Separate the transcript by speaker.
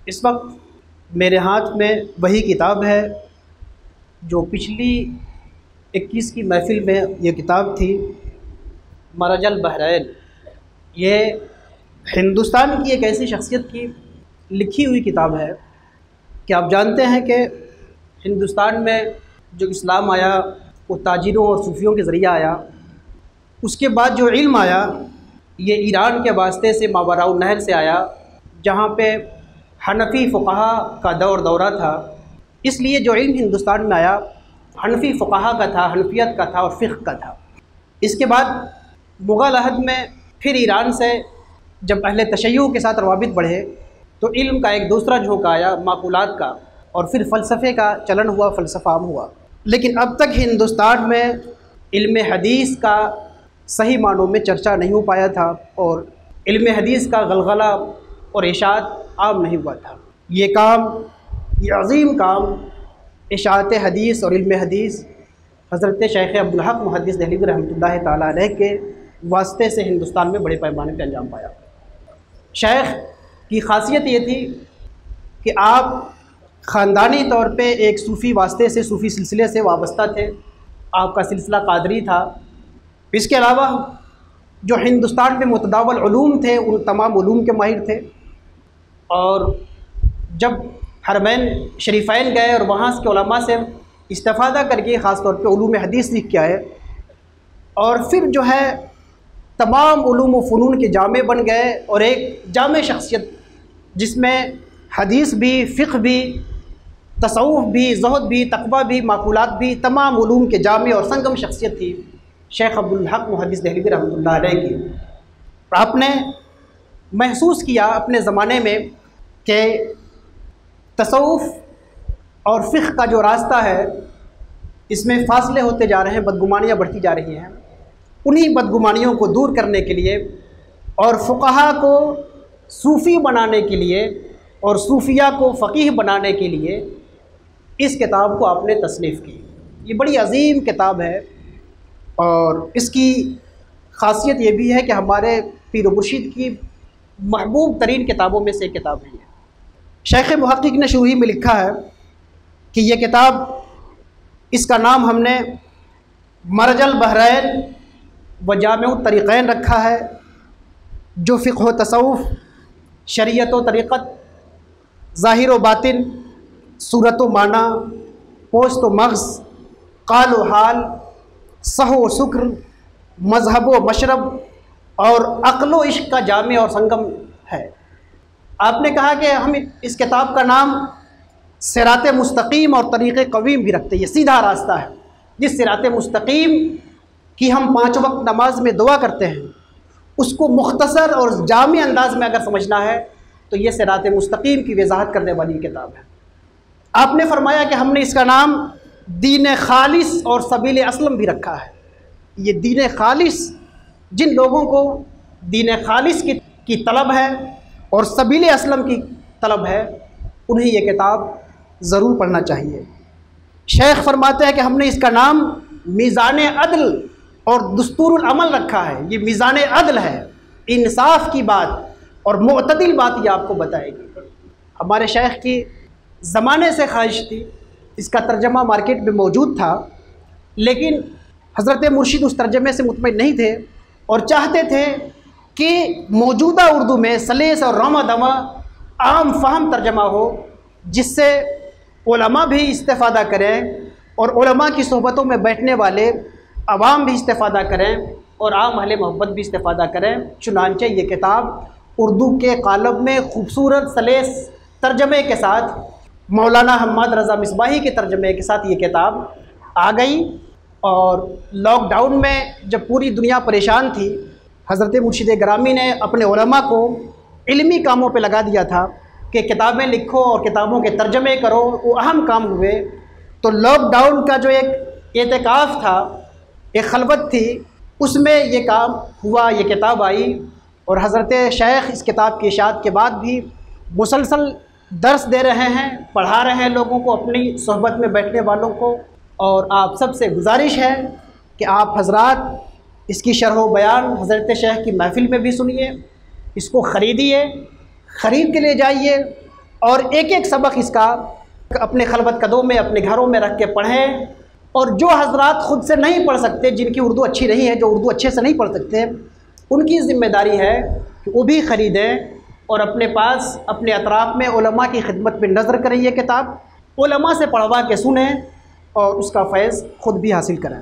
Speaker 1: اس وقت میرے ہاتھ میں وہی کتاب ہے جو پچھلی 21 کی محفل میں یہ کتاب تھی، مرج البحرین۔ یہ ہندوستان کی ایک ایسی شخصیت کی لکھی ہوئی کتاب ہے کہ آپ جانتے ہیں کہ ہندوستان میں جو اسلام آیا وہ تاجروں اور صوفیوں کے ذریعہ آیا۔ اس کے بعد جو علم آیا یہ ایران کے واسطے سے ماوراء النہر سے آیا، جہاں پہ حنفی فقہا کا دورہ تھا۔ اس لیے جو علم ہندوستان میں آیا حنفی فقہا کا تھا، حنفیت کا تھا اور فقہ کا تھا۔ اس کے بعد مغل عہد میں پھر ایران سے جب اہل تشیع کے ساتھ روابط بڑھے تو علم کا ایک دوسرا جھونکا آیا، معقولات کا، اور پھر فلسفے کا چلن ہوا، فلسفہ عام ہوا۔ لیکن اب تک ہندوستان میں علم حدیث کا صحیح معنوں میں چرچا نہیں ہو پایا تھا، اور علم حدیث کا غلغلہ اور اشاعت عام نہیں ہوا تھا۔ یہ عظیم کام اشاعت حدیث اور علم حدیث حضرت شیخ عبدالحق محدث دہلوی رحمۃ اللہ تعالیٰ علیہ کے واسطے سے ہندوستان میں بڑے پیمانے پہ انجام پایا۔ شیخ کی خاصیت یہ تھی کہ آپ خاندانی طور پہ ایک صوفی واسطے سے، صوفی سلسلے سے وابستہ تھے۔ آپ کا سلسلہ قادری تھا۔ اس کے علاوہ جو ہندوستان میں متداول علوم تھے ان تمام علوم کے ماہر تھے، اور جب حرمین شریفین گئے اور وہاں کے علماء سے استفادہ کر کے خاص طور پہ علوم حدیث سیکھ کے آئے، اور پھر جو ہے تمام علوم و فنون کے جامع بن گئے، اور ایک جامع شخصیت جس میں حدیث بھی، فقہ بھی، تصوف بھی، زہد بھی، تقویٰ بھی، معقولات بھی، تمام علوم کے جامع اور سنگم شخصیت تھی شیخ عبدالحق محدث دہلوی رحمۃ اللہ علیہ کی۔ آپ نے محسوس کیا اپنے زمانے میں کہ تصوف اور فقہ کا جو راستہ ہے اس میں فاصلے ہوتے جا رہے ہیں، بدگمانیاں بڑھتی جا رہی ہیں۔ انہی بدگمانیوں کو دور کرنے کے لیے اور فقہا کو صوفی بنانے کے لیے اور صوفیہ کو فقیہ بنانے کے لیے اس کتاب کو آپ نے تصنیف کی۔ یہ بڑی عظیم کتاب ہے، اور اس کی خاصیت یہ بھی ہے کہ ہمارے پیر و مرشد کی محبوب ترین کتابوں میں سے ایک کتاب ہے۔ شیخ محقق نے شروع میں لکھا ہے کہ یہ کتاب، اس کا نام ہم نے مرج البحرین و جامع الطریقین رکھا ہے، جو فقہ و تصوف، شریعت و طریقت، ظاہر و باطن، صورت و معنی، پوست و مغز، قال و حال، سہو و سکر، مذہب و مشرب اور عقل و عشق کا جامع اور سنگم ہے۔ آپ نے کہا کہ ہم اس کتاب کا نام صراط مستقیم اور طریق قویم بھی رکھتے ہیں۔ یہ سیدھا راستہ ہے، جس صراط مستقیم کی ہم 5 وقت نماز میں دعا کرتے ہیں، اس کو مختصر اور جامع انداز میں اگر سمجھنا ہے تو یہ صراط مستقیم کی وضاحت کرنے والی کتاب ہے۔ آپ نے فرمایا کہ ہم نے اس کا نام دین خالص اور سبیل اسلم بھی رکھا ہے۔ یہ دین خالص، جن لوگوں کو دین خالص کی طلب ہے اور سبیل اسلم کی طلب ہے، انہیں یہ کتاب ضرور پڑھنا چاہیے۔ شیخ فرماتے ہیں کہ ہم نے اس کا نام میزان عدل اور دستور العمل رکھا ہے۔ یہ میزان عدل ہے، انصاف کی بات اور معتدل بات یہ آپ کو بتائے گی۔ ہمارے شیخ کی زمانے سے خواہش تھی، اس کا ترجمہ مارکیٹ میں موجود تھا، لیکن حضرت مرشد اس ترجمے سے مطمئن نہیں تھے اور چاہتے تھے کہ موجودہ اردو میں سلیس اور رامہ دمہ عام فہم ترجمہ ہو، جس سے علماء بھی استفادہ کریں اور علماء کی صحبتوں میں بیٹھنے والے عوام بھی استفادہ کریں اور عام اہل محبت بھی استفادہ کریں۔ چنانچہ یہ کتاب اردو کے قالب میں خوبصورت سلیس ترجمے کے ساتھ، مولانا حماد رضا مصباحی کے ترجمے کے ساتھ یہ کتاب آ گئی۔ اور لاک ڈاؤن میں جب پوری دنیا پریشان تھی، حضرت مرشد گرامی نے اپنے علماء کو علمی کاموں پہ لگا دیا تھا کہ کتابیں لکھو اور کتابوں کے ترجمے کرو۔ وہ اہم کام ہوئے، تو لاک ڈاؤن کا جو ایک اعتکاف تھا، ایک خلوت تھی، اس میں یہ کام ہوا، یہ کتاب آئی، اور حضرت شیخ اس کتاب کی اشاعت کے بعد بھی مسلسل درس دے رہے ہیں، پڑھا رہے ہیں لوگوں کو، اپنی صحبت میں بیٹھنے والوں کو۔ اور آپ سب سے گزارش ہے کہ آپ حضرات اس کی شرح و بیان حضرت شیخ کی محفل میں بھی سنیے، اس کو خریدیے، خرید کے لے جائیے اور ایک ایک سبق اس کا اپنے خلوت قدوں میں اپنے گھروں میں رکھ کے پڑھیں، اور جو حضرات خود سے نہیں پڑھ سکتے، جن کی اردو اچھی نہیں ہے، جو اردو اچھے سے نہیں پڑھ سکتے، ان کی ذمہ داری ہے کہ وہ بھی خریدیں اور اپنے پاس اپنے اطراف میں علماء کی خدمت میں نظر کریں یہ کتاب، علماء سے پڑھوا کے سنیں اور اس کا فیض خود بھی حاصل کریں۔